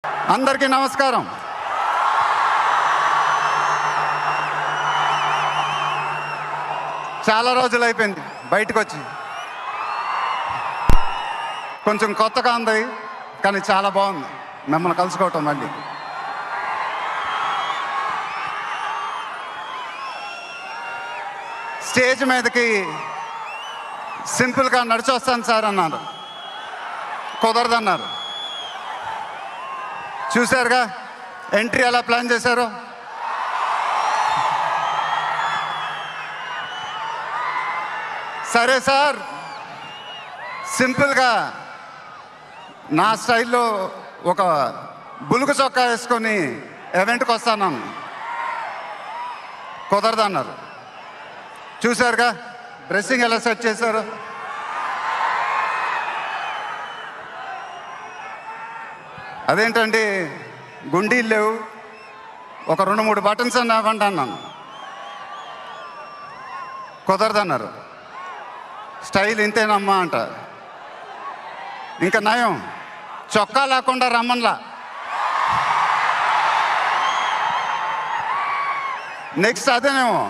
అందరికీ నమస్కారం. చాలా రోజులు అయిపోయింది బయటకు వచ్చి, కొంచెం కొత్తగా ఉంది కానీ చాలా బాగుంది మిమ్మల్ని కలుసుకోవటం. మళ్ళీ స్టేజ్ మీదకి సింపుల్గా నడిచి వస్తాను సార్ అన్నారు, కుదరదన్నారు. చూశారుగా ఎంట్రీ ఎలా ప్లాన్ చేశారో. సరే సార్, సింపుల్గా నా స్టైల్లో ఒక బులుగు చొక్కా వేసుకొని ఈవెంట్కి వస్తాను, కుదరదన్నారు. చూశారుగా డ్రెస్సింగ్ ఎలా సెట్ చేశారు. అదేంటండి గుండీలు లేవు, ఒక 2-3 బటన్స్ అని ఇవ్వండి అన్నాను, కుదరదన్నారు. స్టైల్ ఇంతేనమ్మా అంట. ఇంకా నయం చొక్కా లేకుండా రమ్మన్లా. నెక్స్ట్ అదేనేమో